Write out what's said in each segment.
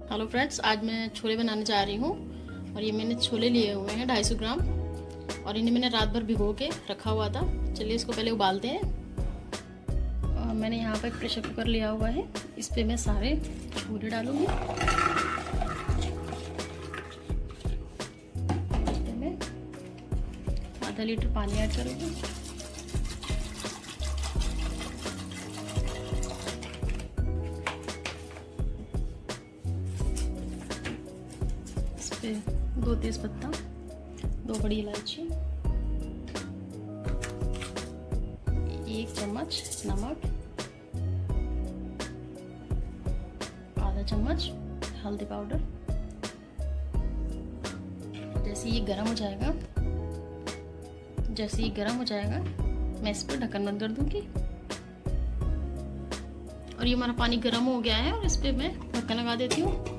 Hello friends, आज मैं छोले बनाने जा रही हूँ। और ये मैंने छोले लिए हुए हैं 250 ग्राम, और इन्हें मैंने रात भर भिगो के रखा हुआ था। चलिए इसको पहले उबालते हैं। और मैंने यहाँ पर एक प्रेशर कुकर लिया हुआ है, इस पर मैं सारे छोले डालूँगी। मैं आधा लीटर पानी ऐड करूँगी। इस पर 2 तेज पत्ता, 2 बड़ी इलायची, 1 चम्मच नमक, आधा चम्मच हल्दी पाउडर। जैसे ये गर्म हो जाएगा मैं इस पर ढक्कन बंद कर दूंगी। और ये हमारा पानी गर्म हो गया है और इस पर मैं ढक्कन लगा देती हूँ।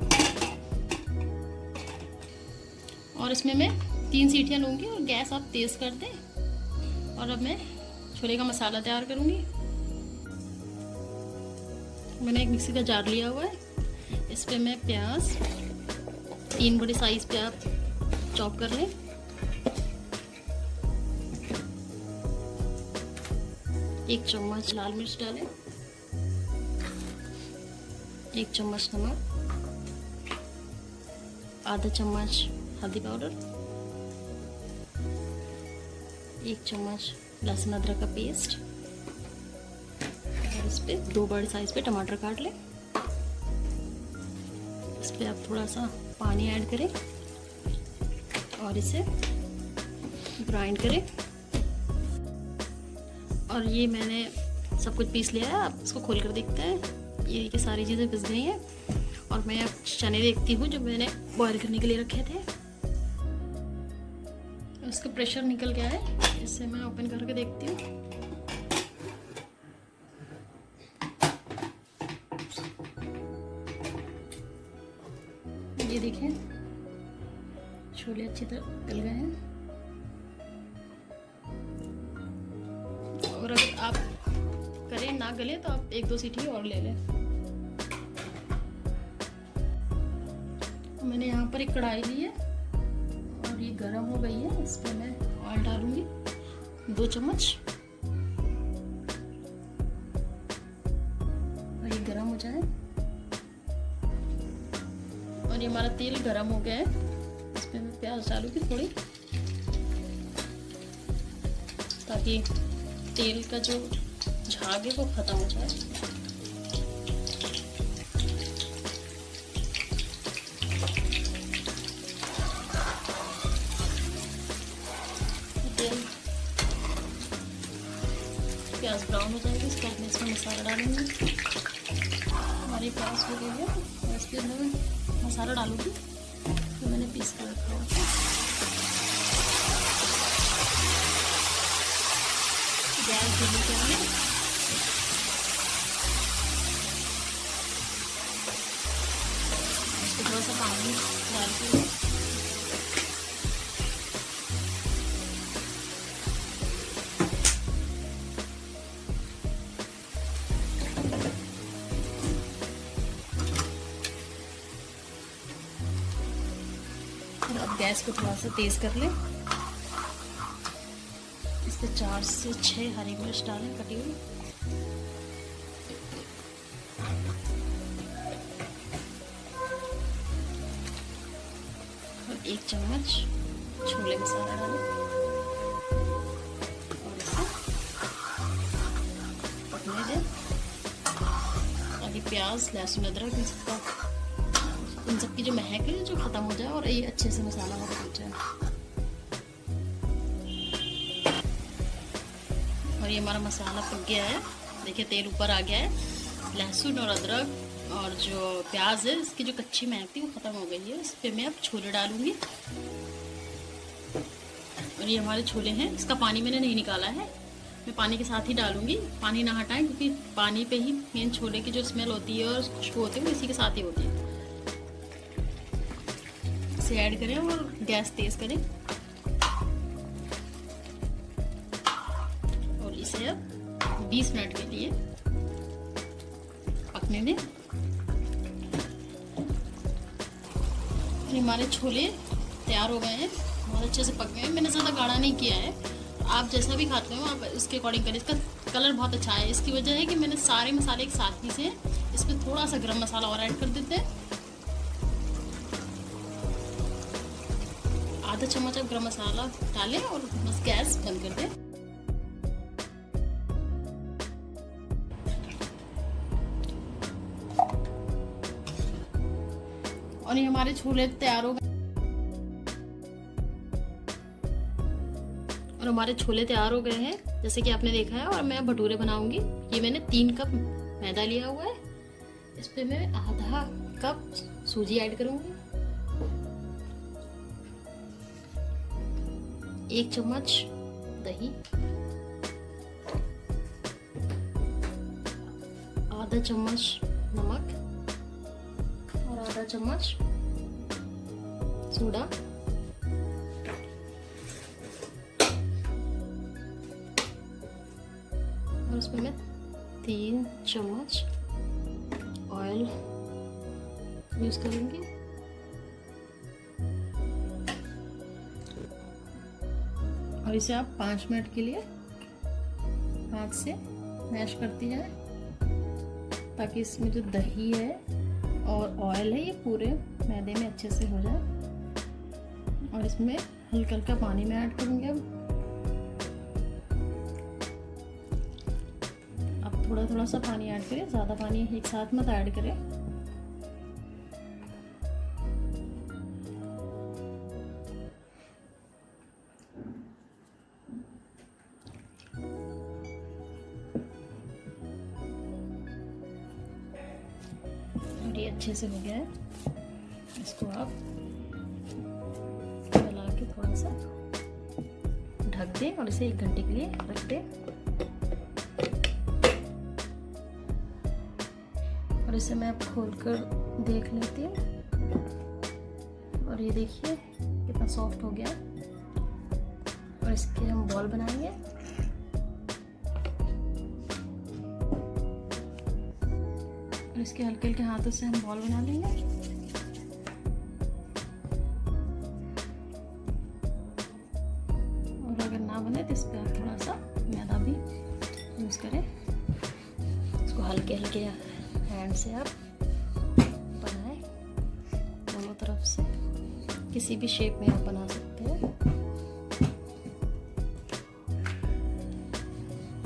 और इसमें मैं 3 सीटियाँ लूँगी और गैस आप तेज़ कर दें। और अब मैं छोले का मसाला तैयार करूँगी। मैंने एक मिक्सी का जार लिया हुआ है, इस पर मैं प्याज 3 बड़े साइज़ पे आप चॉप कर लें। एक चम्मच लाल मिर्च डालें, 1 चम्मच नमक, आधा चम्मच हल्दी पाउडर, 1 चम्मच लहसुन अदरक का पेस्ट। और इस पे 2 बड़े साइज पे टमाटर काट लें। इस पे आप थोड़ा सा पानी ऐड करें और इसे ग्राइंड करें। और ये मैंने सब कुछ पीस लिया है। आप इसको खोल कर देखते हैं, ये सारी चीज़ें पिस गई हैं। और मैं अब चने देखती हूँ जो मैंने बॉईल करने के लिए रखे थे। उसका प्रेशर निकल गया है, इससे मैं ओपन करके देखती हूँ। ये देखिए, छोले अच्छी तरह गल गए हैं। और अगर आप करें ना गले तो आप 1-2 सीटी और ले लें। मैंने यहाँ पर एक कढ़ाई ली है और ये गर्म हो गई है। इस पर मैं ऑयल डालूंगी 2 चम्मच। और ये गर्म हो जाए। और ये हमारा तेल गर्म हो गया है, इस पर मैं प्याज डालूंगी थोड़ी, ताकि तेल का जो झाग है वो खत्म हो जाए। प्याज ब्राउन हो जाएगी, इसके बाद मैं इसमें मसाला डालूंगी। हमारी प्याज हो गई है और इसके अंदर मैं मसाला डालूंगी जो मैंने पीस कर रखा हुआ है। गैस धीमी करेंगे। इसको थोड़ा सा पानी डाल के अब गैस को थोड़ा सा तेज़ कर लें। इस पर 4 से 6 हरी मिर्च डालें कटी हुई। और 1 चम्मच छोले मसाला डालें और इसे पकने दें ताकि प्याज, लहसुन, अदरक इन सब की जो महक है जो ख़त्म हो जाए और ये अच्छे से मसाला हो जाए। और ये हमारा मसाला पक गया है, देखिए तेल ऊपर आ गया है। लहसुन और अदरक और जो प्याज है इसकी जो कच्ची महक थी वो ख़त्म हो गई है। इस पर मैं अब छोले डालूंगी। और ये हमारे छोले हैं, इसका पानी मैंने नहीं निकाला है, मैं पानी के साथ ही डालूंगी। पानी ना हटाएं क्योंकि पानी पे ही मेन छोले की जो स्मेल होती है और खुशबू होती है वो इसी के साथ ही होती है। इसे ऐड करें और गैस तेज़ करें और इसे अब 20 मिनट के लिए पकने दें। हमारे छोले तैयार हो गए हैं, बहुत अच्छे से पक गए हैं। मैंने ज़्यादा गाढ़ा नहीं किया है, आप जैसा भी खाते हो आप उसके अकॉर्डिंग करें। इसका कलर बहुत अच्छा है, इसकी वजह है कि मैंने सारे मसाले एक साथ पीसे हैं। इसमें थोड़ा सा गरम मसाला और ऐड कर देते हैं, आधा चम्मच आप गरम मसाला डालें और बस गैस बंद कर दें। और ये हमारे छोले तैयार हो गए, और हमारे छोले तैयार हो गए हैं जैसे कि आपने देखा है। और मैं भटूरे बनाऊंगी। ये मैंने 3 कप मैदा लिया हुआ है, इस पे मैं आधा कप सूजी ऐड करूंगी, 1 चम्मच दही, आधा चम्मच नमक और आधा चम्मच सोडा। और उसमें मैं 3 चम्मच ऑयल यूज करूंगी। और इसे आप 5 मिनट के लिए हाथ से मैश करती जाए, ताकि इसमें जो दही है और ऑयल है ये पूरे मैदे में अच्छे से हो जाए। और इसमें हल्का हल्का पानी में ऐड करूंगी। अब थोड़ा थोड़ा सा पानी ऐड करें, ज़्यादा पानी एक साथ मत ऐड करें। और ये अच्छे से हो गया है, इसको आप मिला के थोड़ा सा ढक दें और इसे 1 घंटे के लिए रख दें। और इसे मैं अब खोल कर देख लेती हूँ, और ये देखिए कितना सॉफ्ट हो गया। और इसके हम बॉल बनाएंगे। और इसके हल्के हल्के हाथों से हम बॉल बना लेंगे। और अगर ना बने तो इस पर आप थोड़ा सा मैदा भी यूज करें। इसको हल्के हल्के हैंड से आप बनाएं, दोनों तरफ से किसी भी शेप में आप बना सकते हैं।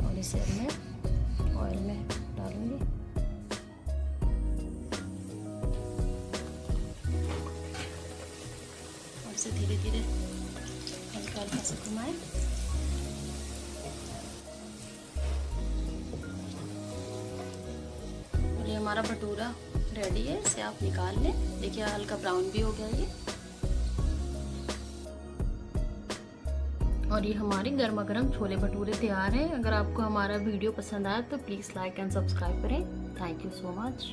और इसे अब मैं ऑयल में डालूंगी। और इसे धीरे धीरे हल्का हल्का से घुमाएं। और ये हमारा भटूरा रेडी है, इसे आप निकाल लें। देखिए हल्का ब्राउन भी हो गया ये। और ये हमारे गर्मा गर्म छोले भटूरे तैयार हैं। अगर आपको हमारा वीडियो पसंद आया तो प्लीज़ लाइक एंड सब्सक्राइब करें। Thank you so much.